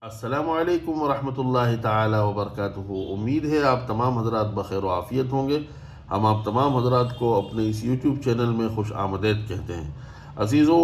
السلام علیکم ورحمۃ اللہ تعالی وبرکاتہ۔ امید ہے آپ تمام حضرات بخیر و عافیت ہوں گے۔ ہم آپ تمام حضرات کو اپنے اس یوٹیوب چینل میں خوش آمدید کہتے ہیں۔ عزیزو،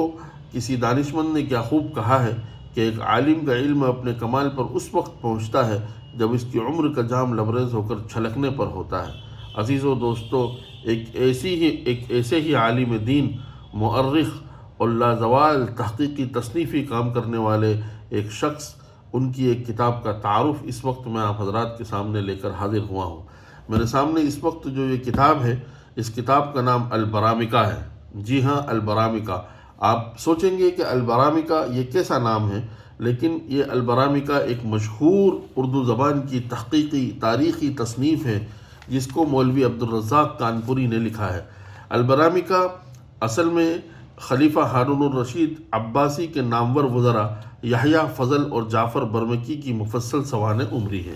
کسی دانشمند نے کیا خوب کہا ہے کہ ایک عالم کا علم اپنے کمال پر اس وقت پہنچتا ہے جب اس کی عمر کا جام لبریز ہو کر چھلکنے پر ہوتا ہے۔ عزیزو دوستو، ایک ایسے ہی عالم دین، مؤرخ اور لازوال تحقیقی تصنیفی کام کرنے والے ایک شخص، ان کی ایک کتاب کا تعارف اس وقت میں آپ حضرات کے سامنے لے کر حاضر ہوا ہوں۔ میرے سامنے اس وقت جو یہ کتاب ہے، اس کتاب کا نام البرامکہ ہے۔ جی ہاں، البرامکہ۔ آپ سوچیں گے کہ البرامکہ یہ کیسا نام ہے، لیکن یہ البرامکہ ایک مشہور اردو زبان کی تحقیقی تاریخی تصنیف ہے جس کو مولوی عبدالرزاق کانپوری نے لکھا ہے۔ البرامکہ اصل میں خلیفہ ہارون الرشید عباسی کے نامور وزراء یحییٰ، فضل اور جعفر برمکی کی مفصل سوانح عمری ہے۔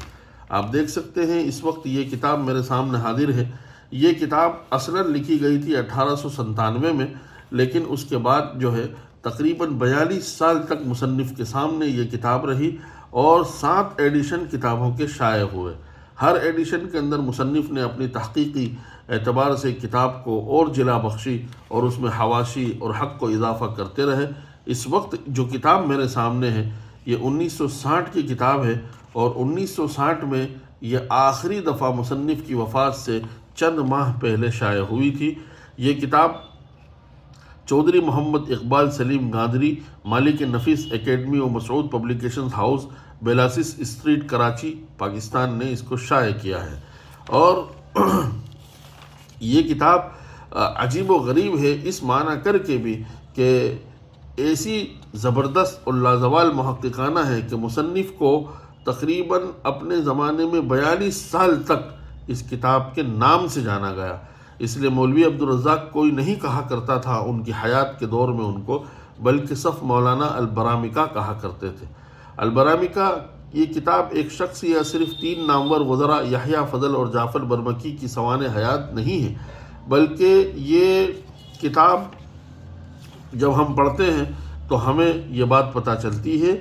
آپ دیکھ سکتے ہیں اس وقت یہ کتاب میرے سامنے حاضر ہے۔ یہ کتاب اصلاً لکھی گئی تھی 1897 میں، لیکن اس کے بعد جو ہے تقریباً 42 سال تک مصنف کے سامنے یہ کتاب رہی اور 7 ایڈیشن کتابوں کے شائع ہوئے۔ ہر ایڈیشن کے اندر مصنف نے اپنی تحقیقی اعتبار سے کتاب کو اور جلا بخشی اور اس میں حواشی اور حق کو اضافہ کرتے رہے۔ اس وقت جو کتاب میرے سامنے ہے یہ 1960 کی کتاب ہے، اور 1960 میں یہ آخری دفعہ مصنف کی وفات سے چند ماہ پہلے شائع ہوئی تھی۔ یہ کتاب چودھری محمد اقبال سلیم گاندری، مالک نفیس اکیڈمی و Masood publications house, Bellasis street, Karachi, Pakistan نے اس کو شائع کیا ہے۔ اور یہ کتاب عجیب و غریب ہے اس معنی کر کے بھی کہ ایسی زبردست اور لازوال محققانہ ہے کہ مصنف کو تقریباً اپنے زمانے میں 42 سال تک اس کتاب کے نام سے جانا گیا۔ اس لیے مولوی عبدالرزاق کوئی نہیں کہا کرتا تھا ان کی حیات کے دور میں ان کو، بلکہ صرف مولانا البرامکہ کہا کرتے تھے۔ البرامکہ یہ کتاب ایک شخص یا صرف 3 نامور وزراء یحییٰ، فضل اور جعفر برمکی کی سوانح حیات نہیں ہے، بلکہ یہ کتاب جب ہم پڑھتے ہیں تو ہمیں یہ بات پتہ چلتی ہے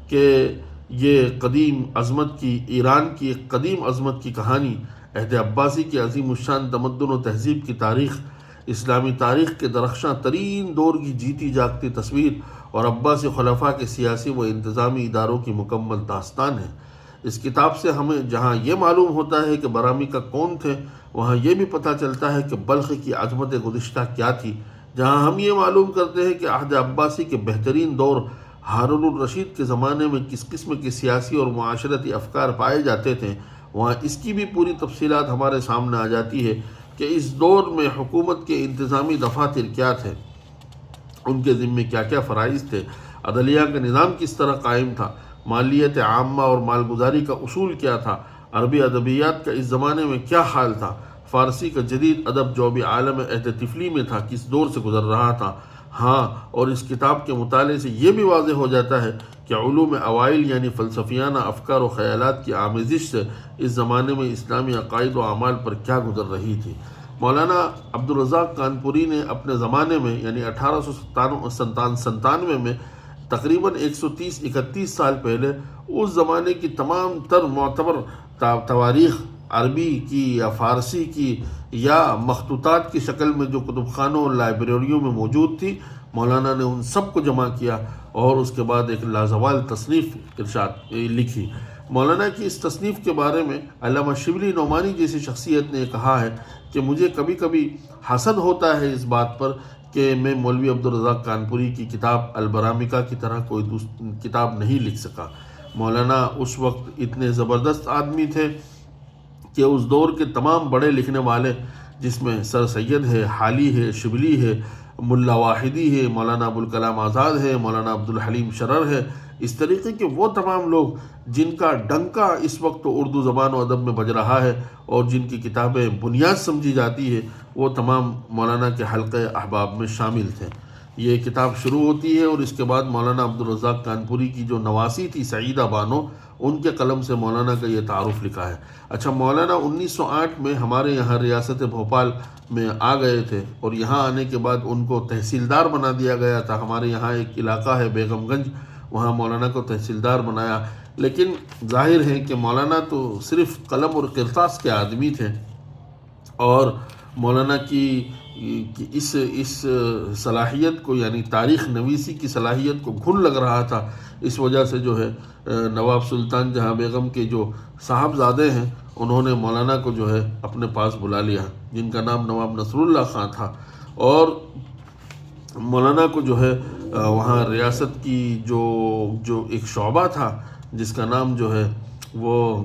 کہ یہ قدیم عظمت کی، ایران کی ایک قدیم عظمت کی کہانی، عہد عباسی کی عظیم الشان تمدن و تہذیب کی تاریخ، اسلامی تاریخ کے درخشاں ترین دور کی جیتی جاگتی تصویر اور عباسی خلفاء کے سیاسی و انتظامی اداروں کی مکمل داستان ہے۔ اس کتاب سے ہمیں جہاں یہ معلوم ہوتا ہے کہ برامکہ کون تھے، وہاں یہ بھی پتہ چلتا ہے کہ بلخ کی عظمت گزشتہ کیا تھی۔ جہاں ہم یہ معلوم کرتے ہیں کہ عہد عباسی کے بہترین دور ہارون الرشید کے زمانے میں کس قسم کے سیاسی اور معاشرتی افکار پائے جاتے تھے، وہاں اس کی بھی پوری تفصیلات ہمارے سامنے آ جاتی ہے کہ اس دور میں حکومت کے انتظامی دفاتر کیا تھے، ان کے ذمے کیا کیا فرائض تھے، عدلیہ کا نظام کس طرح قائم تھا، مالیت عامہ اور مالگزاری کا اصول کیا تھا، عربی ادبیات کا اس زمانے میں کیا حال تھا، فارسی کا جدید ادب جو بھی عالم عہد طفلی میں تھا کس دور سے گزر رہا تھا۔ ہاں، اور اس کتاب کے مطالعے سے یہ بھی واضح ہو جاتا ہے کہ علوم اوائل یعنی فلسفیانہ افکار و خیالات کی آمیزش سے اس زمانے میں اسلامی عقائد و اعمال پر کیا گزر رہی تھی۔ مولانا عبدالرزاق کانپوری نے اپنے زمانے میں یعنی 1897 میں تقریباً 130-31 سال پہلے اس زمانے کی تمام تر معتبر تواریخ، عربی کی یا فارسی کی یا مخطوطات کی شکل میں جو کتب خانوں اور لائبریریوں میں موجود تھی، مولانا نے ان سب کو جمع کیا اور اس کے بعد ایک لازوال تصنیف لکھی۔ مولانا کی اس تصنیف کے بارے میں علامہ شبلی نعمانی جیسی شخصیت نے کہا ہے کہ مجھے کبھی کبھی حسد ہوتا ہے اس بات پر کہ میں مولوی عبدالرزاق کانپوری کی کتاب البرامکہ کی طرح کوئی کتاب نہیں لکھ سکا۔ مولانا اس وقت اتنے زبردست آدمی تھے کہ اس دور کے تمام بڑے لکھنے والے، جس میں سر سید ہے، حالی ہے، شبلی ہے، ملا واحدی ہے، مولانا ابوالکلام آزاد ہے، مولانا عبدالحلیم شرر ہے، اس طریقے کے وہ تمام لوگ جن کا ڈنکا اس وقت اردو زبان و ادب میں بج رہا ہے اور جن کی کتابیں بنیاد سمجھی جاتی ہے، وہ تمام مولانا کے حلقہ احباب میں شامل تھے۔ یہ کتاب شروع ہوتی ہے اور اس کے بعد مولانا عبدالرزاق کانپوری کی جو نواسی تھی سعیدہ بانو، ان کے قلم سے مولانا کا یہ تعارف لکھا ہے۔ اچھا، مولانا 1908 میں ہمارے یہاں ریاست بھوپال میں آ گئے تھے اور یہاں آنے کے بعد ان کو تحصیلدار بنا دیا گیا تھا۔ ہمارے یہاں ایک علاقہ ہے بیگم گنج، وہاں مولانا کو تحصیلدار بنایا۔ لیکن ظاہر ہے کہ مولانا تو صرف قلم اور کرتاس کے آدمی تھے، اور مولانا کی اس صلاحیت کو، یعنی تاریخ نویسی کی صلاحیت کو گھن لگ رہا تھا۔ اس وجہ سے جو ہے نواب سلطان جہاں بیگم کے جو صاحبزادے ہیں انہوں نے مولانا کو جو ہے اپنے پاس بلا لیا، جن کا نام نواب نصر اللہ خان تھا، اور مولانا کو جو ہے وہاں ریاست کی جو ایک شعبہ تھا جس کا نام جو ہے وہ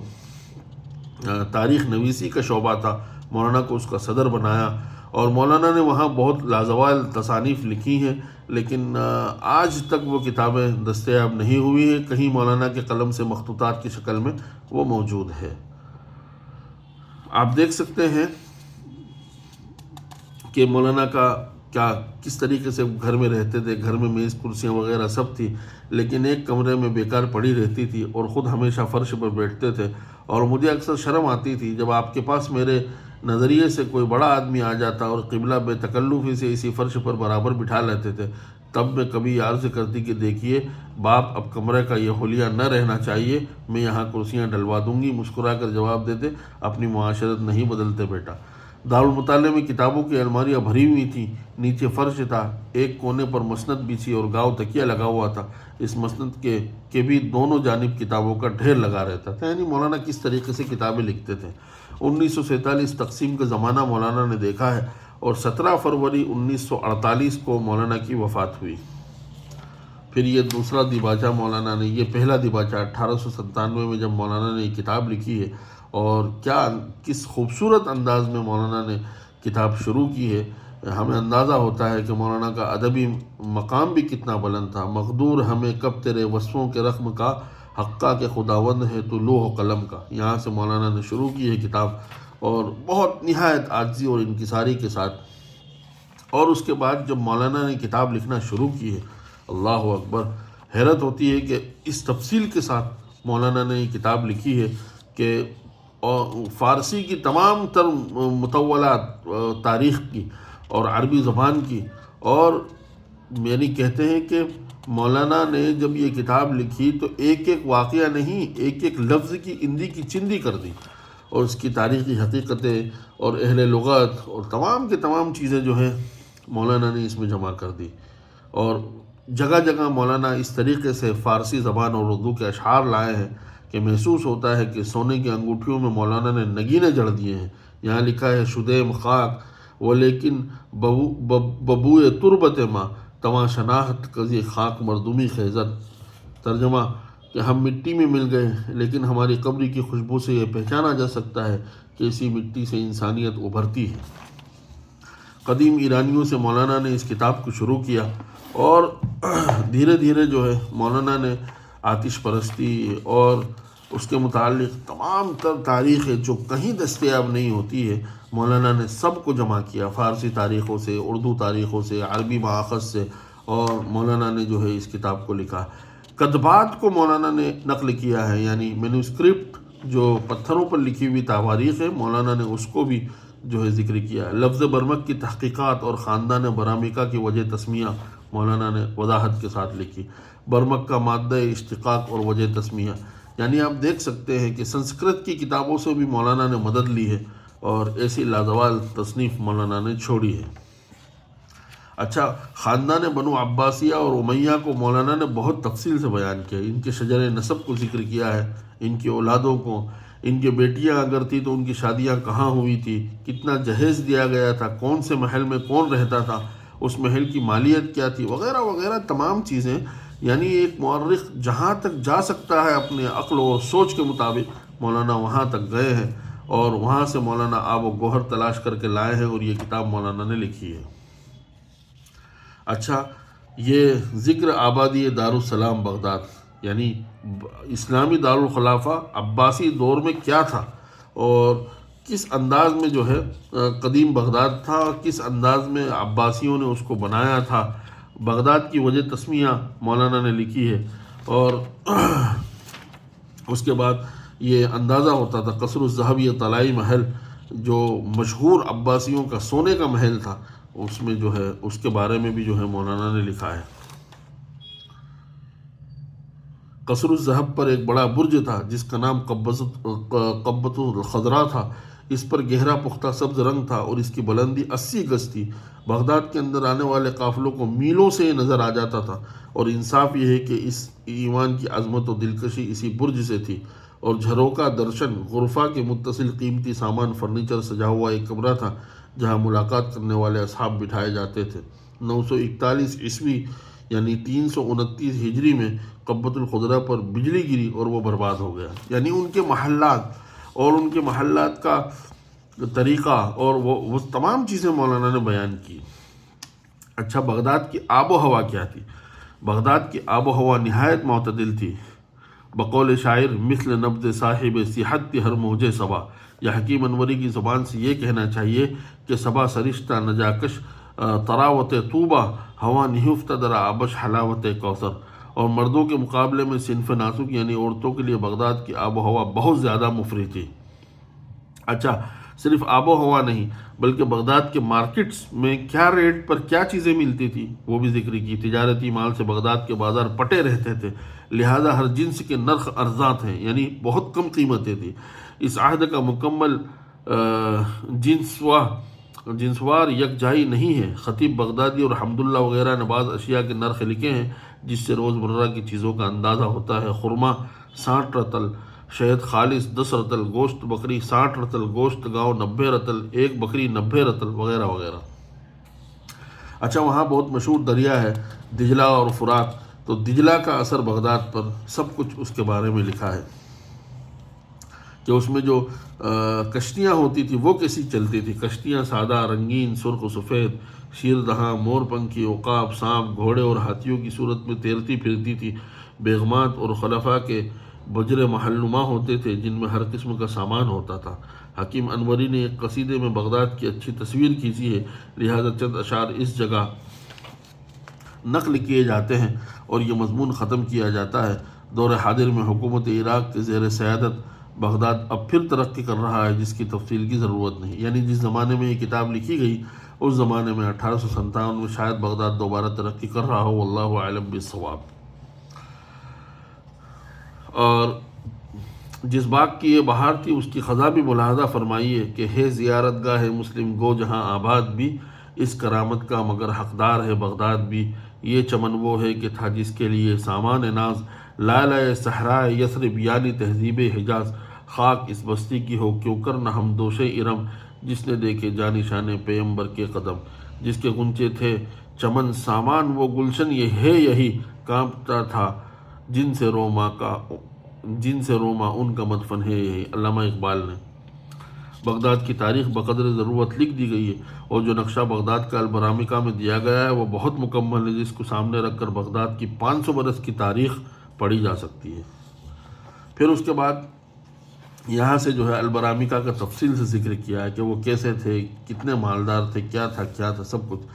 تاریخ نویسی کا شعبہ تھا، مولانا کو اس کا صدر بنایا، اور مولانا نے وہاں بہت لازوال تصانیف لکھی ہیں، لیکن آج تک وہ کتابیں دستیاب نہیں ہوئی ہیں، کہیں مولانا کے قلم سے مخطوطات کی شکل میں وہ موجود ہے۔ آپ دیکھ سکتے ہیں کہ مولانا کا کس طریقے سے گھر میں رہتے تھے، گھر میں میز کرسیاں وغیرہ سب تھی، لیکن ایک کمرے میں بیکار پڑی رہتی تھی اور خود ہمیشہ فرش پر بیٹھتے تھے، اور مجھے اکثر شرم آتی تھی جب آپ کے پاس میرے نظریے سے کوئی بڑا آدمی آ جاتا اور قبلہ بے تکلفی سے اسی فرش پر برابر بٹھا لیتے تھے، تب میں کبھی عرض کرتی کہ دیکھیے باپ، اب کمرے کا یہ حلیہ نہ رہنا چاہیے، میں یہاں کرسیاں ڈلوا دوں گی۔ مسکرا کر جواب دیتے، اپنی معاشرت نہیں بدلتے بیٹا۔ دارالمطالعہ میں کتابوں کی الماریاں بھری ہوئی تھیں، نیچے فرش تھا، ایک کونے پر مسند بچھی اور گاؤ تکیہ لگا ہوا تھا، اس مسند کے بھی دونوں جانب کتابوں کا ڈھیر لگا رہتا تھا۔ یعنی مولانا کس طریقے سے کتابیں لکھتے تھے۔ 1947 تقسیم کا زمانہ مولانا نے دیکھا ہے، اور 17 فروری 1948 کو مولانا کی وفات ہوئی۔ پھر یہ دوسرا دیباچہ مولانا نے، یہ پہلا دیباچہ 1897 میں جب مولانا نے یہ کتاب لکھی ہے، اور کس خوبصورت انداز میں مولانا نے کتاب شروع کی ہے۔ ہمیں اندازہ ہوتا ہے کہ مولانا کا ادبی مقام بھی کتنا بلند تھا۔ مقدور ہمیں کب تیرے وصفوں کے رقم کا، حقہ کے خداوند ہے تو لوح و قلم کا۔ یہاں سے مولانا نے شروع کی ہے کتاب، اور بہت نہایت عاجزی اور انکساری کے ساتھ۔ اور اس کے بعد جب مولانا نے کتاب لکھنا شروع کی ہے، اللہ اکبر، حیرت ہوتی ہے کہ اس تفصیل کے ساتھ مولانا نے یہ کتاب لکھی ہے کہ فارسی کی تمام تر مطولات تاریخ کی اور عربی زبان کی، اور یعنی کہتے ہیں کہ مولانا نے جب یہ کتاب لکھی تو ایک ایک واقعہ نہیں، ایک ایک لفظ کی اندی کی چندی کر دی، اور اس کی تاریخی حقیقتیں اور اہل لغت اور تمام کے تمام چیزیں جو ہیں مولانا نے اس میں جمع کر دی۔ اور جگہ جگہ مولانا اس طریقے سے فارسی زبان اور اردو کے اشعار لائے ہیں کہ محسوس ہوتا ہے کہ سونے کی انگوٹھیوں میں مولانا نے نگینے جڑ دیے ہیں۔ یہاں لکھا ہے، شدیم خاک وہ لیکن ببوئے تربت ماں، تواں شناخت کزی خاک مردمی خیزت۔ ترجمہ کہ ہم مٹی میں مل گئے، لیکن ہماری قبر کی خوشبو سے یہ پہچانا جا سکتا ہے کہ اسی مٹی سے انسانیت ابھرتی ہے۔ قدیم ایرانیوں سے مولانا نے اس کتاب کو شروع کیا، اور دھیرے دھیرے جو ہے مولانا نے آتش پرستی اور اس کے متعلق تمام تر تاریخیں جو کہیں دستیاب نہیں ہوتی ہے، مولانا نے سب کو جمع کیا، فارسی تاریخوں سے، اردو تاریخوں سے، عربی مآخذ سے، اور مولانا نے جو ہے اس کتاب کو لکھا۔ کتبات کو مولانا نے نقل کیا ہے، یعنی مینوسکرپٹ جو پتھروں پر لکھی ہوئی تواریخ ہے، مولانا نے اس کو بھی جو ہے ذکر کیا۔ لفظ برمک کی تحقیقات اور خاندان برامیکا کی وجہ تسمیہ مولانا نے وضاحت کے ساتھ لکھی۔ برمک کا مادہ اشتقاق اور وجہ تسمیہ، یعنی آپ دیکھ سکتے ہیں کہ سنسکرت کی کتابوں سے بھی مولانا نے مدد لی ہے، اور ایسی لازوال تصنیف مولانا نے چھوڑی ہے۔ اچھا، خاندان بنو عباسیہ اور امیہ کو مولانا نے بہت تفصیل سے بیان کیا، ان کے شجر نسب کو ذکر کیا ہے، ان کی اولادوں کو، ان کے بیٹیاں اگر تھی تو ان کی شادیاں کہاں ہوئی تھی، کتنا جہیز دیا گیا تھا، کون سے محل میں کون رہتا تھا، اس محل کی مالیت کیا تھی، وغیرہ وغیرہ تمام چیزیں۔ یعنی ایک مورخ جہاں تک جا سکتا ہے اپنے عقل و سوچ کے مطابق، مولانا وہاں تک گئے ہیں، اور وہاں سے مولانا آب و گوہر تلاش کر کے لائے ہیں، اور یہ کتاب مولانا نے لکھی ہے۔ اچھا، یہ ذکر آبادی دارالسلام بغداد، یعنی اسلامی دارالخلافہ عباسی دور میں کیا تھا، اور کس انداز میں جو ہے قدیم بغداد تھا، کس انداز میں عباسیوں نے اس کو بنایا تھا۔ بغداد کی وجہ تسمیہ مولانا نے لکھی ہے، اور اس کے بعد یہ اندازہ ہوتا تھا قصر الذهب یا طلائی محل جو مشہور عباسیوں کا سونے کا محل تھا، اس میں جو ہے اس کے بارے میں بھی جو ہے مولانا نے لکھا ہے۔ قصر الذهب پر ایک بڑا برج تھا جس کا نام قبۃ الخضرا تھا۔ اس پر گہرا پختہ سبز رنگ تھا اور اس کی بلندی 80 گز تھی۔ بغداد کے اندر آنے والے قافلوں کو میلوں سے نظر آ جاتا تھا، اور انصاف یہ ہے کہ اس ایوان کی عظمت و دلکشی اسی برج سے تھی۔ اور جھروکا درشن غرفہ کے متصل قیمتی سامان فرنیچر سجا ہوا ایک کمرہ تھا جہاں ملاقات کرنے والے اصحاب بٹھائے جاتے تھے۔ 941 عیسوی یعنی 329 ہجری میں قبۃ الخضرا پر بجلی گری اور وہ برباد ہو گیا۔ یعنی ان کے محلات کا طریقہ اور وہ تمام چیزیں مولانا نے بیان کی۔ اچھا، بغداد کی آب و ہوا کیا تھی؟ بغداد کی آب و ہوا نہایت معتدل تھی۔ بقول شاعر مثل نبض صاحب صحت ہر موج صبا، یا حکیم انوری کی زبان سے یہ کہنا چاہیے کہ صبا سرشتہ نجاکش طراوت طوبہ، ہوا نہیں افتہ در آبش حلاوت کوثر۔ اور مردوں کے مقابلے میں صنف ناسک یعنی عورتوں کے لیے بغداد کی آب و ہوا بہت زیادہ مفرح تھی۔ اچھا، صرف آب و ہوا نہیں بلکہ بغداد کے مارکیٹس میں کیا ریٹ پر کیا چیزیں ملتی تھی وہ بھی ذکر کی۔ تجارتی مال سے بغداد کے بازار پٹے رہتے تھے، لہذا ہر جنس کے نرخ ارزاں تھے، یعنی بہت کم قیمتیں تھیں۔ اس عہد کا مکمل جنسوار یکجائی نہیں ہے۔ خطیب بغدادی اور حمداللہ وغیرہ نے بعض اشیاء کے نرخ لکھے ہیں جس سے روزمرہ کی چیزوں کا اندازہ ہوتا ہے۔ خرما 60 رطل، شہد خالص 10 رطل، گوشت بکری 60 رطل، گوشت گاؤ 90 رطل، ایک بکری 90 رطل وغیرہ وغیرہ۔ اچھا، وہاں بہت مشہور دریا ہے دجلہ اور فرات، تو دجلہ کا اثر بغداد پر سب کچھ اس کے بارے میں لکھا ہے کہ اس میں جو کشتیاں ہوتی تھی وہ کیسی چلتی تھی۔ کشتیاں سادہ، رنگین، سرخ و سفید، شیر دہاں، مور پنکھی، عقاب، سانپ، گھوڑے اور ہاتھیوں کی صورت میں تیرتی پھرتی تھی۔ بیگمات اور خلفاء کے بجرے محل نما ہوتے تھے جن میں ہر قسم کا سامان ہوتا تھا۔ حکیم انوری نے ایک قصیدے میں بغداد کی اچھی تصویر کھینچی ہے، لہذا چند اشعار اس جگہ نقل کیے جاتے ہیں اور یہ مضمون ختم کیا جاتا ہے۔ دور حاضر میں حکومت عراق کے زیر سیادت بغداد اب پھر ترقی کر رہا ہے، جس کی تفصیل کی ضرورت نہیں۔ یعنی جس زمانے میں یہ کتاب لکھی گئی اس زمانے میں 1857 میں شاید بغداد دوبارہ ترقی کر رہا ہو، واللہ اعلم بالصواب۔ اور جس باغ کی یہ بہار تھی اس کی خزاں بھی ملاحظہ فرمائیے کہ ہے زیارت گاہ مسلم گو جہاں آباد بھی، اس کرامت کا مگر حقدار ہے بغداد بھی۔ یہ چمن وہ ہے کہ تھا جس کے لیے سامان ناز، لالۂ صحرائے یثرب یعنی تہذیب حجاز۔ خاک اس بستی کی ہو کیوں کر نہ ہم دوش ارم، جس نے دیکھے جانشان پیمبر کے قدم۔ جس کے غنچے تھے چمن سامان وہ گلشن، یہ ہے یہی کانپتا تھا جن سے روما ان کا مدفن ہے یہی۔ علامہ اقبال نے۔ بغداد کی تاریخ بقدر ضرورت لکھ دی گئی ہے، اور جو نقشہ بغداد کا البرامکا میں دیا گیا ہے وہ بہت مکمل ہے، جس کو سامنے رکھ کر بغداد کی 500 برس کی تاریخ پڑھی جا سکتی ہے۔ پھر اس کے بعد یہاں سے جو ہے البرامکا کا تفصیل سے ذکر کیا ہے کہ وہ کیسے تھے، کتنے مالدار تھے، کیا تھا سب کچھ۔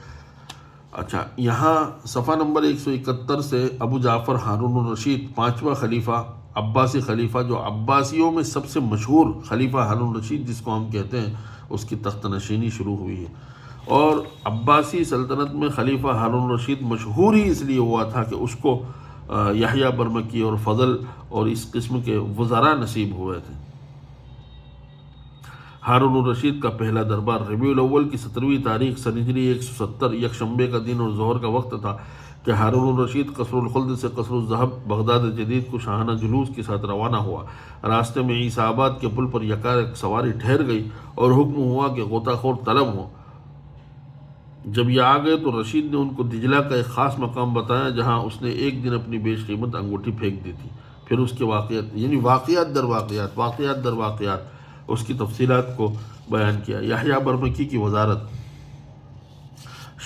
اچھا، یہاں صفحہ نمبر 171 سے ابو جعفر ہارون الرشید 5واں خلیفہ، عباسی خلیفہ، جو عباسیوں میں سب سے مشہور خلیفہ ہارون الرشید جس کو ہم کہتے ہیں، اس کی تخت نشینی شروع ہوئی ہے۔ اور عباسی سلطنت میں خلیفہ ہارون الرشید مشہور ہی اس لیے ہوا تھا کہ اس کو یحییٰ برمکی اور فضل اور اس قسم کے وزراء نصیب ہوئے تھے۔ ہارون الرشید کا پہلا دربار ربیع الاول کی 17ویں تاریخ سن ہجری 170 یکشنبے کا دن اور ظہر کا وقت تھا کہ ہارون الرشید قصر الخلد سے قصر الذهب بغداد جدید کو شاہانہ جلوس کے ساتھ روانہ ہوا۔ راستے میں عیسیٰ آباد کے پل پر یکایک سواری ٹھہر گئی اور حکم ہوا کہ غوطہ خور طلب ہو۔ جب یہ آ گئے تو رشید نے ان کو دجلہ کا ایک خاص مقام بتایا جہاں اس نے ایک دن اپنی بیش قیمت انگوٹھی پھینک دی تھی۔ پھر اس کے واقعات، یعنی واقعات در واقعات اس کی تفصیلات کو بیان کیا۔ یحییٰ برمکی کی وزارت،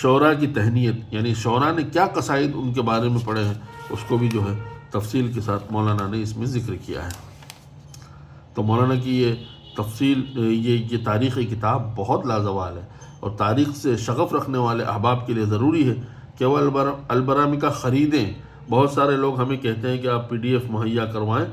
شعراء کی تہنیت، یعنی شعراء نے کیا قصائد ان کے بارے میں پڑھے ہیں اس کو بھی جو ہے تفصیل کے ساتھ مولانا نے اس میں ذکر کیا ہے۔ تو مولانا کی یہ تفصیل، یہ تاریخی کتاب بہت لازوال ہے، اور تاریخ سے شغف رکھنے والے احباب کے لیے ضروری ہے کہ وہ البرامکا خریدیں۔ بہت سارے لوگ ہمیں کہتے ہیں کہ آپ PDF مہیا کروائیں۔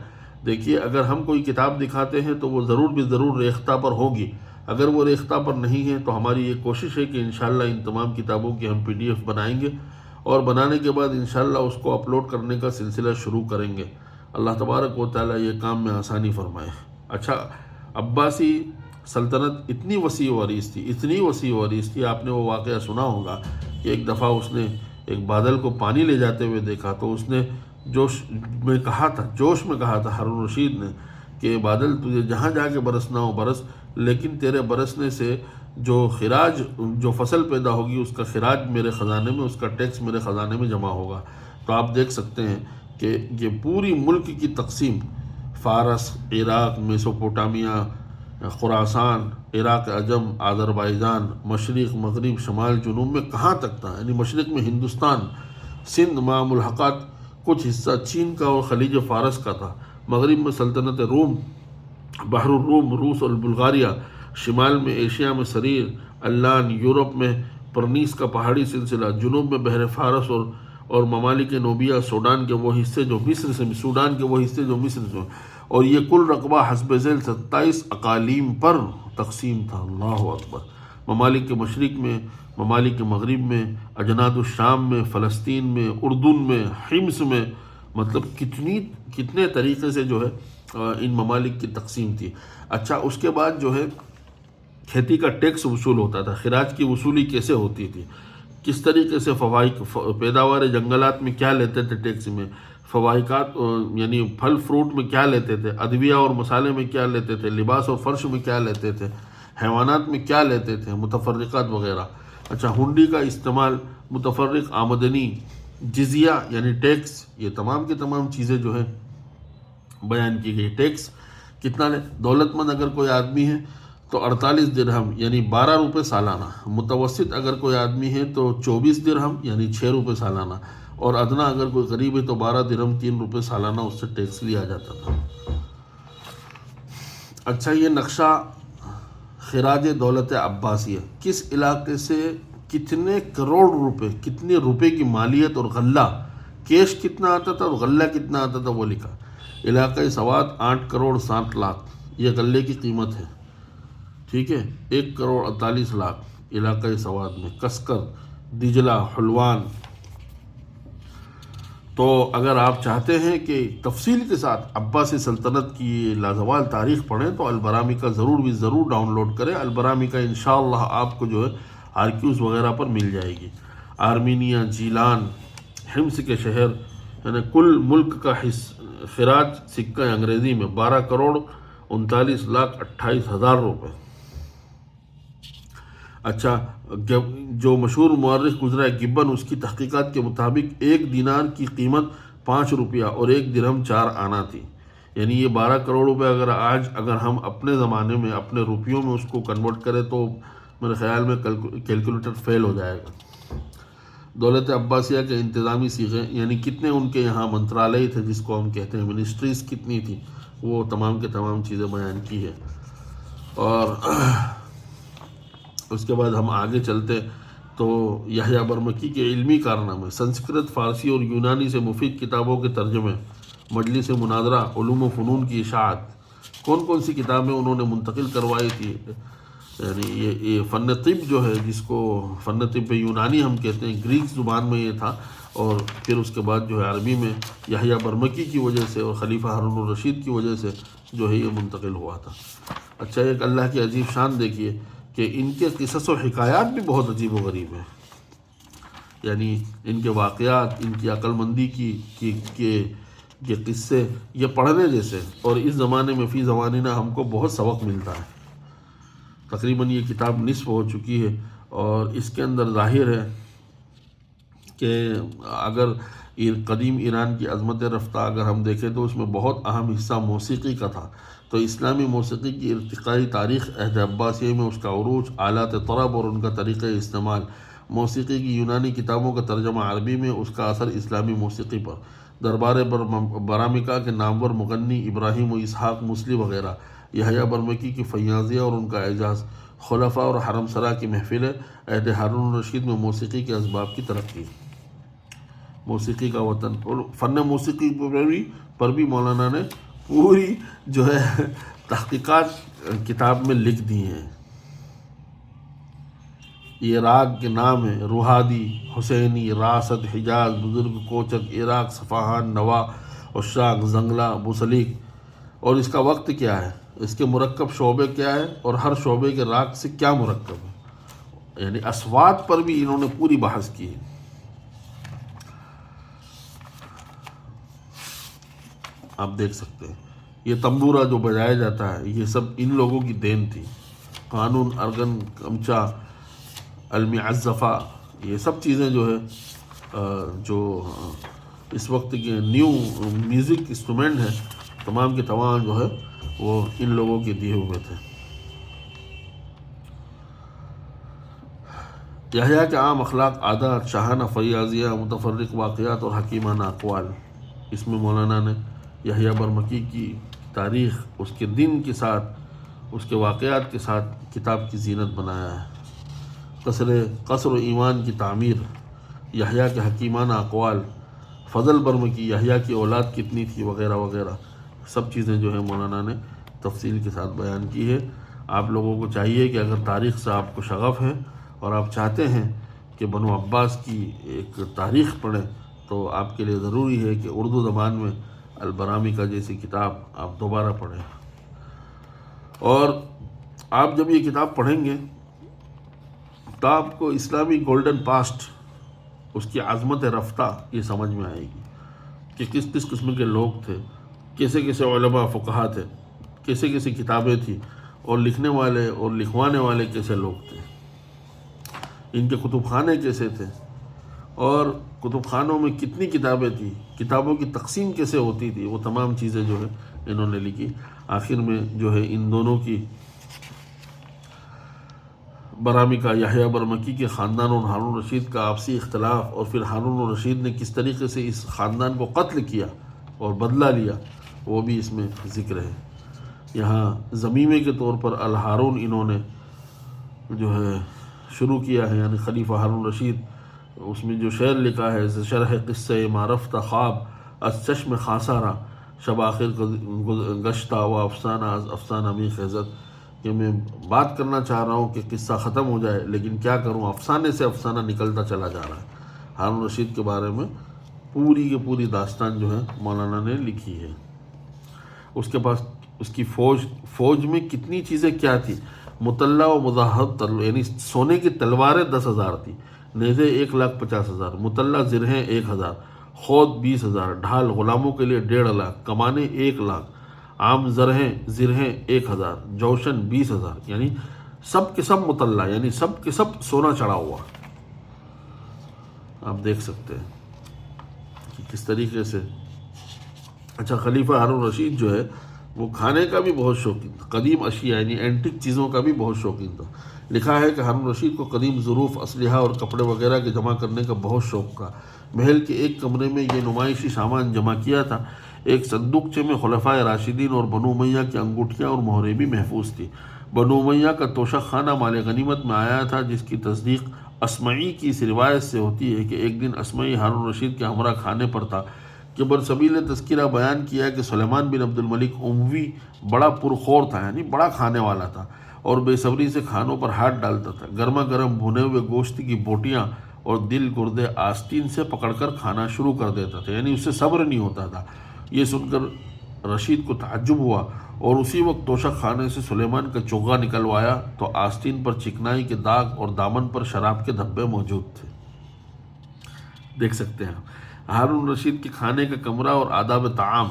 دیکھیے، اگر ہم کوئی کتاب دکھاتے ہیں تو وہ ضرور ریختہ پر ہوگی۔ اگر وہ ریختہ پر نہیں ہے تو ہماری یہ کوشش ہے کہ انشاءاللہ ان تمام کتابوں کی ہم PDF بنائیں گے، اور بنانے کے بعد انشاءاللہ اس کو اپلوڈ کرنے کا سلسلہ شروع کریں گے۔ اللہ تبارک و تعالیٰ یہ کام میں آسانی فرمائے۔ اچھا، عباسی سلطنت اتنی وسیع و عریض تھی، اتنی وسیع و عریض تھی، آپ نے وہ واقعہ سنا ہوگا کہ ایک دفعہ اس نے ایک بادل کو پانی لے جاتے ہوئے دیکھا تو اس نے جوش میں کہا تھا ہارون رشید نے کہ بادل تجھے جہاں جا کے برسنا ہو برس، لیکن تیرے برسنے سے جو خراج، جو فصل پیدا ہوگی اس کا خراج میرے خزانے میں، اس کا ٹیکس میرے خزانے میں جمع ہوگا۔ تو آپ دیکھ سکتے ہیں کہ یہ پوری ملک کی تقسیم، فارس، عراق، میسوپوٹامیہ، خراسان، عراق عجم، آذربائیجان، مشرق، مغرب، شمال، جنوب میں کہاں تک تھا، یعنی مشرق میں ہندوستان، سندھ مع ملحقات، کچھ حصہ چین کا اور خلیج فارس کا تھا، مغرب میں سلطنت روم، بحر الروم، روس اور بلغاریہ، شمال میں ایشیا میں سریر، اللان، یورپ میں پرنیس کا پہاڑی سلسلہ، جنوب میں بحر فارس اور ممالک نوبیہ، سوڈان کے وہ حصے جو مصر سے، اور یہ کل رقبہ حسب ذیل 27 اقالیم پر تقسیم تھا۔ اللہ اکبر! ممالک کے مشرق میں، ممالک کے مغرب میں، اجناد الشام میں، فلسطین میں، اردن میں، حمص میں، مطلب کتنے طریقے سے جو ہے ان ممالک کی تقسیم تھی۔ اچھا، اس کے بعد جو ہے کھیتی کا ٹیکس وصول ہوتا تھا، خراج کی وصولی کیسے ہوتی تھی، کس طریقے سے پیداوار جنگلات میں کیا لیتے تھے ٹیکس میں، فواکہات یعنی پھل فروٹ میں کیا لیتے تھے، ادویہ اور مسالے میں کیا لیتے تھے، لباس اور فرش میں کیا لیتے تھے، حیوانات میں کیا لیتے تھے، متفرقات وغیرہ۔ اچھا، ہنڈی کا استعمال، متفرق آمدنی، جزیہ یعنی ٹیکس، یہ تمام کی تمام چیزیں جو ہے بیان کی گئی۔ ٹیکس کتنا لے، دولت مند اگر کوئی آدمی ہے تو 48 درہم یعنی 12 روپے سالانہ، متوسط اگر کوئی آدمی ہے تو 24 درہم یعنی 6 روپے سالانہ، اور ادنا اگر کوئی غریب ہے تو 12 درہم 3 روپے سالانہ اس سے ٹیکس لیا جاتا تھا۔ اچھا، یہ نقشہ خراج دولت عباسیہ کس علاقے سے کتنے کروڑ روپے، کتنے روپے کی مالیت اور غلہ، کیش کتنا آتا تھا اور غلہ کتنا آتا تھا وہ لکھا۔ علاقۂ سوات 8 کروڑ 7 لاکھ یہ غلے کی قیمت ہے، ٹھیک ہے، 1 کروڑ 48 لاکھ علاقۂ سوات میں، کسکر، دجلہ، حلوان۔ تو اگر آپ چاہتے ہیں کہ تفصیل کے ساتھ عباسی سلطنت کی لازوال تاریخ پڑھیں تو البرامی کا ضرور ڈاؤن لوڈ کریں۔ البرامی کا انشاءاللہ آپ کو جو ہے آرکیوز وغیرہ پر مل جائے گی۔ آرمینیا، جیلان، حمص کے شہر، یعنی کل ملک کا خراج سکہ انگریزی میں 12 کروڑ 39 لاکھ 28 ہزار روپے۔ اچھا، جو مشہور مورخ گزرا ہے گبن، اس کی تحقیقات کے مطابق 1 دینار کی قیمت 5 روپیہ اور 1 درہم 4 آنا تھی، یعنی یہ 12 کروڑ روپے اگر ہم اپنے زمانے میں اپنے روپیوں میں اس کو کنورٹ کریں تو میرے خیال میں کیلکولیٹر فیل ہو جائے گا۔ دولت عباسیہ کے انتظامی صیغے، یعنی کتنے ان کے یہاں منترالیہ تھے جس کو ہم کہتے ہیں، منسٹریز کتنی تھی، وہ تمام کے تمام چیزیں بیان کی ہے۔ اور اس کے بعد ہم آگے چلتے تو یحییٰ برمکی کے علمی کارنامے، سنسکرت، فارسی اور یونانی سے مفید کتابوں کے ترجمے، مجلس مناظرہ، علوم و فنون کی اشاعت، کون سی کتابیں انہوں نے منتقل کروائی تھی، یعنی یہ فن طب جو ہے، جس کو فن طب یونانی ہم کہتے ہیں، گریک زبان میں یہ تھا، اور پھر اس کے بعد جو ہے عربی میں یحییٰ برمکی کی وجہ سے اور خلیفہ ہارون الرشید کی وجہ سے جو ہے یہ منتقل ہوا تھا۔ اچھا، ایک اللہ کی عجیب شان دیکھیے کہ ان کے قصص و حکایات بھی بہت عجیب و غریب ہیں، یعنی ان کے واقعات، ان کی عقل مندی کے قصے یہ پڑھنے جیسے، اور اس زمانے میں فی زماننا ہم کو بہت سبق ملتا ہے۔ تقریباً یہ کتاب نصف ہو چکی ہے، اور اس کے اندر ظاہر ہے کہ اگر قدیم ایران کی عظمت رفتہ اگر ہم دیکھیں تو اس میں بہت اہم حصہ موسیقی کا تھا، تو اسلامی موسیقی کی ارتقائی تاریخ عہد عباسیہ میں اس کا عروج، آلات طرب اور ان کا طریقہ استعمال، موسیقی کی یونانی کتابوں کا ترجمہ عربی میں، اس کا اثر اسلامی موسیقی پر، دربار برامکا کے نامور مغنی ابراہیم و اسحاق مسلی وغیرہ، یحییٰ برمکی کی فیاضیہ اور ان کا اعجاز، خلفاء اور حرم سرا کی محفلیں، عہد ہارون الرشید میں موسیقی کے اسباب کی ترقی، موسیقی کا وطن، اور فن موسیقی پر بھی مولانا نے پوری جو ہے تحقیقات کتاب میں لکھ دی ہیں۔ یہ راگ کے نام ہیں: روحادی، حسینی، راست، حجاز، بزرگ، کوچک، عراق، صفاہان، نوا عشاق، زنگلہ، بوسلیق، اور اس کا وقت کیا ہے، اس کے مرکب شعبے کیا ہے، اور ہر شعبے کے راگ سے کیا مرکب ہے، یعنی اصوات پر بھی انہوں نے پوری بحث کی ہے۔ آپ دیکھ سکتے ہیں یہ تمبورا جو بجایا جاتا ہے یہ سب ان لوگوں کی دین تھی۔ قانون، ارگن، کمچا، المعزفہ، یہ سب چیزیں جو ہے جو اس وقت کے نیو میوزک انسٹرومنٹ ہیں، تمام کے تمام جو ہے وہ ان لوگوں کے دیے ہوئے تھے۔ یحییٰ کے عام اخلاق، عادات، شاہانہ فیاضیہ، متفرق واقعات اور حکیمانہ اقوال، اس میں مولانا نے یحییٰ برمکی کی تاریخ، اس کے دن کے ساتھ، اس کے واقعات کے ساتھ کتاب کی زینت بنایا ہے۔ قصر و ایمان کی تعمیر، یحییٰ کے حکیمانہ اقوال، فضل برمکی، یحییٰ کی اولاد کتنی تھی، وغیرہ وغیرہ، سب چیزیں جو ہے مولانا نے تفصیل کے ساتھ بیان کی ہے۔ آپ لوگوں کو چاہیے کہ اگر تاریخ سے آپ کو شغف ہے اور آپ چاہتے ہیں کہ بنو عباس کی ایک تاریخ پڑھیں، تو آپ کے لیے ضروری ہے کہ اردو زبان میں البرامیکا جیسی کتاب آپ دوبارہ پڑھیں۔ اور آپ جب یہ کتاب پڑھیں گے تو آپ کو اسلامی گولڈن پاسٹ، اس کی عظمت رفتہ یہ سمجھ میں آئے گی کہ کس کس قسم کے لوگ تھے، کیسے کیسے علماء فقہا تھے، کیسے کیسے کتابیں تھیں، اور لکھنے والے اور لکھوانے والے کیسے لوگ تھے، ان کے کتب خانے کیسے تھے، اور کتب خانوں میں کتنی کتابیں تھیں، کتابوں کی تقسیم کیسے ہوتی تھی، وہ تمام چیزیں جو ہے انہوں نے لکھی۔ آخر میں جو ہے ان دونوں کی برامیکا، یحییٰ برمکی کے خاندان اور ہارون رشید کا آپسی اختلاف، اور پھر ہارون رشید نے کس طریقے سے اس خاندان کو قتل کیا اور بدلہ لیا، وہ بھی اس میں ذکر ہے۔ یہاں ضمیمے کے طور پر الہارون انہوں نے جو ہے شروع کیا ہے، یعنی خلیفہ ہارون رشید، اس میں جو شعر لکھا ہے، شرح قصہ ما رفت خواب از چشم خاصارا، شب آخر گشتہ و افسانہ از افسانہ می خیزت، کہ میں بات کرنا چاہ رہا ہوں کہ قصہ ختم ہو جائے، لیکن کیا کروں، افسانے سے افسانہ نکلتا چلا جا رہا ہے۔ ہارون رشید کے بارے میں پوری کی پوری داستان جو ہے مولانا نے لکھی ہے۔ اس کے پاس اس کی فوج میں کتنی چیزیں کیا تھی، مطلع و مذہب، یعنی سونے کی تلواریں 10,000 تھی، نیزے 1,50,000، مطلع زرہیں 1,000، خود 20,000، ڈھال غلاموں کے لیے 1.5 لاکھ، کمانے 1,00,000، عام زرہیں 1,000، جوشن 20,000، یعنی سب کے سب مطلع، یعنی سب کے سب سونا چڑھا ہوا۔ آپ دیکھ سکتے ہیں کہ کس طریقے سے۔ اچھا، خلیفہ ہارون رشید جو ہے وہ کھانے کا بھی بہت شوقین تھا، قدیم اشیاء یعنی اینٹک چیزوں کا بھی بہت شوقین تھا۔ لکھا ہے کہ ہارون رشید کو قدیم ظروف، اسلحہ اور کپڑے وغیرہ کے جمع کرنے کا بہت شوق تھا۔ محل کے ایک کمرے میں یہ نمائشی سامان جمع کیا تھا۔ ایک صندوقچے میں خلفائے راشدین اور بنو امیہ کی انگوٹھیاں اور مہریں بھی محفوظ تھی۔ بنو امیہ کا توشہ خانہ مال غنیمت میں آیا تھا، جس کی تصدیق اسمعی کی اس روایت سے ہوتی ہے کہ ایک دن اسمعی ہارون رشید کے ہمراہ کھانے پر تھا کہ برسبیل تذکرہ بیان کیا کہ سلیمان بن عبد الملک اموی بڑا پرخور تھا، یعنی بڑا کھانے والا تھا، اور بے صبری سے کھانوں پر ہاتھ ڈالتا تھا۔ گرما گرم بھنے ہوئے گوشت کی بوٹیاں اور دل گردے آستین سے پکڑ کر کھانا شروع کر دیتا تھا، یعنی اس سے صبر نہیں ہوتا تھا۔ یہ سن کر رشید کو تعجب ہوا، اور اسی وقت توشہ خانے سے سلیمان کا چوغا نکلوایا تو آستین پر چکنائی کے داغ اور دامن پر شراب کے دھبے موجود تھے۔ دیکھ سکتے ہیں ہارون رشید کے کھانے کا کمرہ اور آداب طعام،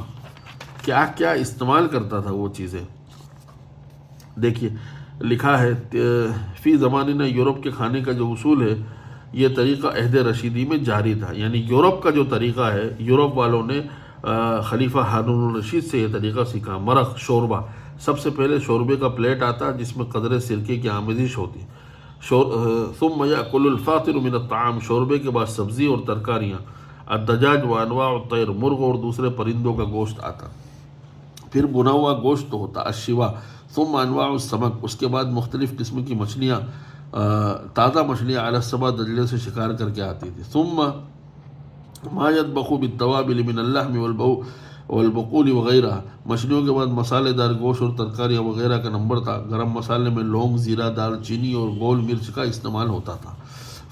کیا کیا استعمال کرتا تھا وہ چیزیں۔ دیکھیے لکھا ہے فی زمانہ یورپ کے کھانے کا جو اصول ہے، یہ طریقہ عہد رشیدی میں جاری تھا، یعنی یورپ کا جو طریقہ ہے، یورپ والوں نے خلیفہ ہارون رشید سے یہ طریقہ سیکھا۔ مرق، شوربہ، سب سے پہلے شوربے کا پلیٹ آتا جس میں قدرے سرکے کی آمیزش ہوتی۔ ثم یأکل الفاطر من الطعام، شوربے کے بعد سبزی اور ترکاریاں۔ الدجاج و انواع الطیر، مرغ اور دوسرے پرندوں کا گوشت آتا۔ پھر بنا ہوا گوشت ہوتا، الشوا۔ ثم انواع السمک، اس کے بعد مختلف قسم کی مچھلیاں، تازہ مچھلیاں علی الصبا، دجلے سے شکار کر کے آتی تھی۔ ثم ما یطبخ بالتوابل من اللحم والبقول وغیرہ، مچھلیوں کے بعد مسالے دار گوشت اور ترکاریاں وغیرہ کا نمبر تھا۔ گرم مسالے میں لونگ، زیرہ، دال چینی اور گول مرچ کا استعمال ہوتا تھا۔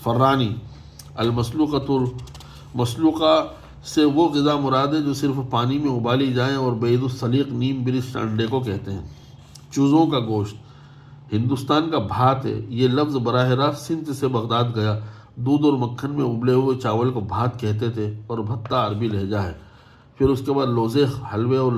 فرانی، المسلوقہ سے وہ غذا مراد ہے جو صرف پانی میں ابالی جائیں اور بعید السلیق نیم برشت انڈے کو کہتے ہیں۔ چوزوں کا گوشت ہندوستان کا بھات ہے۔ یہ لفظ براہ راست سندھ سے بغداد گیا۔ دودھ اور مکھن میں ابلے ہوئے چاول کو بھات کہتے تھے اور بھتہ عربی لہجہ ہے۔ پھر اس کے بعد لوزیخ حلوے اور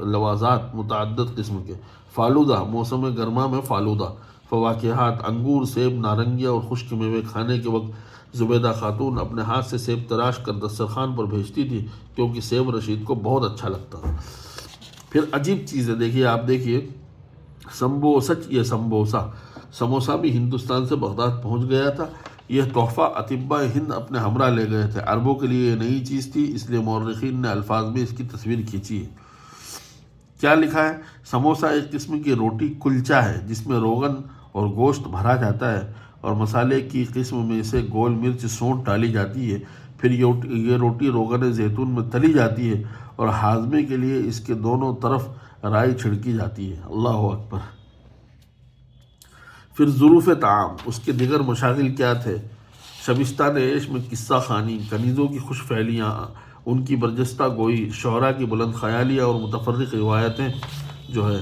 لوازات متعدد قسم کے۔ فالودہ موسم گرما میں فالودہ۔ فواکہات انگور، سیب، نارنگیاں اور خشک میوے۔ کھانے کے وقت زبیدہ خاتون اپنے ہاتھ سے سیب تراش کر دسترخوان پر بھیجتی تھی کیونکہ سیب رشید کو بہت اچھا لگتا تھا۔ پھر عجیب چیز ہے، دیکھیے آپ دیکھیے یہ سموسا بھی ہندوستان سے بغداد پہنچ گیا تھا۔ یہ تحفہ اطباء ہند اپنے ہمراہ لے گئے تھے۔ عربوں کے لیے یہ نئی چیز تھی، اس لیے مورخین نے الفاظ میں اس کی تصویر کھینچی ہے۔ کیا لکھا ہے؟ سموسا ایک قسم کی روٹی کلچا ہے جس میں روغن اور گوشت بھرا جاتا ہے اور مسالے کی قسم میں سے گول مرچ سونٹھ ڈالی جاتی ہے۔ پھر یہ روٹی روغن زیتون میں تلی جاتی ہے اور ہاضمے کے لیے اس کے دونوں طرف رائی چھڑکی جاتی ہے۔ اللہ اکبر۔ پھر ظروف طعام، اس کے دیگر مشاغل کیا تھے؟ شبستان عیش میں قصہ خوانی، کنیزوں کی خوش فعلیاں، ان کی برجستہ گوئی، شعراء کی بلند خیالیاں اور متفرق روایتیں جو ہے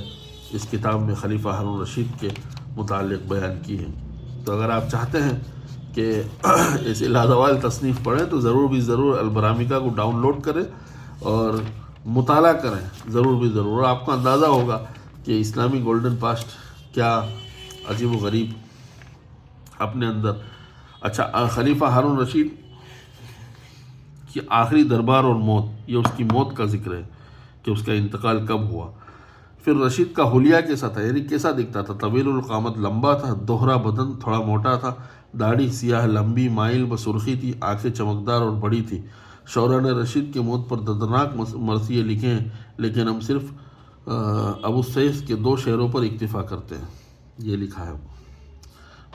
اس کتاب میں خلیفہ ہارون رشید کے متعلق بیان کی ہیں۔ تو اگر آپ چاہتے ہیں کہ ایسے لازوال تصنیف پڑھیں تو ضرور بھی ضرور البرامکا کو ڈاؤن لوڈ کریں اور مطالعہ کریں، ضرور بھی ضرور، اور آپ کو اندازہ ہوگا کہ اسلامی گولڈن پاسٹ کیا عجیب و غریب اپنے اندر۔ اچھا، خلیفہ ہارون رشید کی آخری دربار اور موت، یہ اس کی موت کا ذکر ہے کہ اس کا انتقال کب ہوا۔ پھر رشید کا حلیہ کیسا تھا، یعنی کیسا دکھتا تھا؟ طویل القامت، لمبا تھا، دوہرا بدن، تھوڑا موٹا تھا، داڑھی سیاہ لمبی مائل بسرخی تھی، آنکھیں چمکدار اور بڑی تھی۔ شعراء نے رشید کی موت پر دردناک مرثیے لکھے ہیں، لیکن ہم صرف ابو السیف کے 2 شعروں پر اکتفا کرتے ہیں۔ یہ لکھا ہے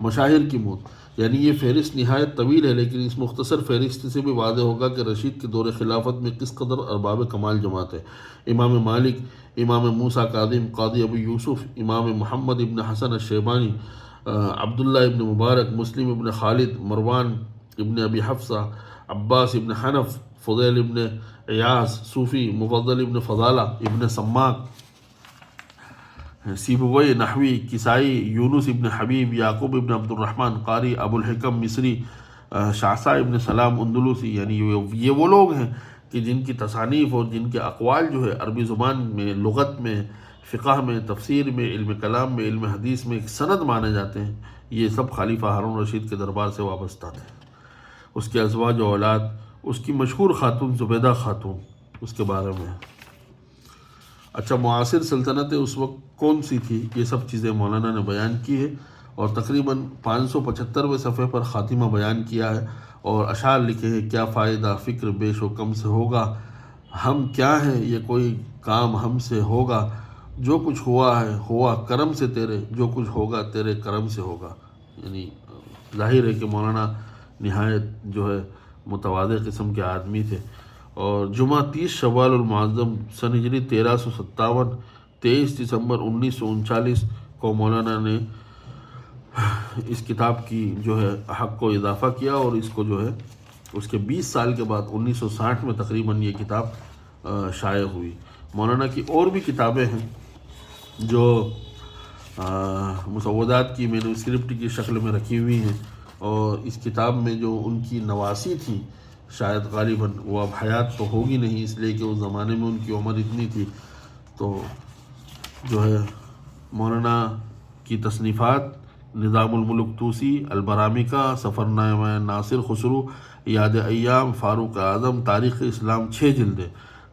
مشاہیر کی موت، یعنی یہ فہرست نہایت طویل ہے، لیکن اس مختصر فہرست سے بھی واضح ہوگا کہ رشید کے دور خلافت میں کس قدر ارباب کمال جمع تھے۔ امام مالک، امام موسیٰ کاظم، قاضی ابو یوسف، امام محمد ابن حسن الشیبانی، عبداللہ ابن مبارک، مسلم ابن خالد، مروان ابن ابی حفصہ، عباس ابن حنف، فضیل ابن عیاض صوفی، مفضل ابن فضالہ ابن سماک، سیبوی نحوی، کسائی، یونس ابن حبیب، یعقوب ابن عبد الرحمن قاری، ابو الحکم مصری، شعثا ابن سلام اندلسی، یعنی یہ وہ لوگ ہیں کہ جن کی تصانیف اور جن کے اقوال جو ہے عربی زبان میں، لغت میں، فقہ میں، تفسیر میں، علم کلام میں، علم حدیث میں ایک سند مانے جاتے ہیں۔ یہ سب خلیفہ ہارون رشید کے دربار سے وابستہ تھے۔ اس کے ازواج و اولاد، اس کی مشہور خاتون زبیدہ خاتون، اس کے بارے میں۔ اچھا، معاصر سلطنتیں اس وقت کون سی تھی، یہ سب چیزیں مولانا نے بیان کی ہے اور تقریباً 575ویں صفحے پر خاتمہ بیان کیا ہے اور اشعار لکھے ہیں۔ کیا فائدہ فکر بیش و کم سے ہوگا، ہم کیا ہیں یہ کوئی کام ہم سے ہوگا، جو کچھ ہوا ہے ہوا کرم سے تیرے، جو کچھ ہوگا تیرے کرم سے ہوگا۔ یعنی ظاہر ہے کہ مولانا نہایت جو ہے متواضع قسم کے آدمی تھے۔ اور جمعہ 30 شوال المعظم سن ہجری 1357، 23 دسمبر 1939 کو مولانا نے اس کتاب کی جو ہے حق کو اضافہ کیا اور اس کو جو ہے اس کے 20 سال کے بعد 1960 میں تقریباً یہ کتاب شائع ہوئی۔ مولانا کی اور بھی کتابیں ہیں جو مسودات کی مینوسکرپٹ کی شکل میں رکھی ہوئی ہیں، اور اس کتاب میں جو ان کی نواسی تھی شاید غالباً وہ اب حیات تو ہوگی نہیں، اس لیے کہ اس زمانے میں ان کی عمر اتنی تھی، تو جو ہے مولانا کی تصنیفات نظام الملک طوسی، البرامکا، سفرنامہ ناصر خسرو، یاد ایام، فاروق اعظم، تاریخ اسلام 6 جلدیں،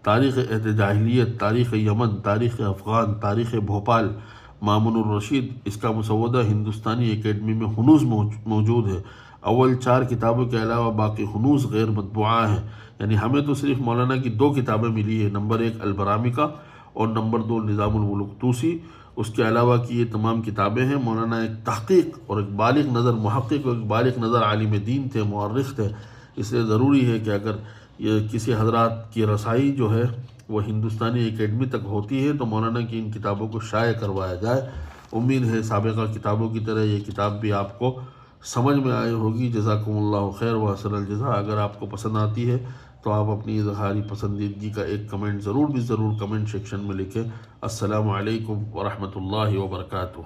تاریخ عہد جاہلیت، تاریخ یمن، تاریخ افغان، تاریخ بھوپال، مامون الرشید، اس کا مسودہ ہندوستانی اکیڈمی میں ہنوز موجود ہے۔ اول 4 کتابوں کے علاوہ باقی ہنوز غیر مطبوعہ ہیں، یعنی ہمیں تو صرف مولانا کی 2 کتابیں ملی ہیں، نمبر 1 البرامکا اور نمبر 2 نظام الملک طوسی۔ اس کے علاوہ کی یہ تمام کتابیں ہیں۔ مولانا ایک تحقیق اور ایک بالغ نظر محقق اور ایک بالغ نظر عالم دین تھے، مورخ تھے، اس لیے ضروری ہے کہ اگر یہ کسی حضرات کی رسائی جو ہے وہ ہندوستانی اکیڈمی تک ہوتی ہے تو مولانا کی ان کتابوں کو شائع کروایا جائے۔ امید ہے سابقہ کتابوں کی طرح یہ کتاب بھی آپ کو سمجھ میں آئی ہوگی۔ جزاکم اللہ خیر و احسن الجزا۔ اگر آپ کو پسند آتی ہے تو آپ اپنی اظہاری پسندیدگی کا ایک کمنٹ ضرور کمنٹ سیکشن میں لکھیں۔ السلام علیکم ورحمۃ اللہ وبرکاتہ۔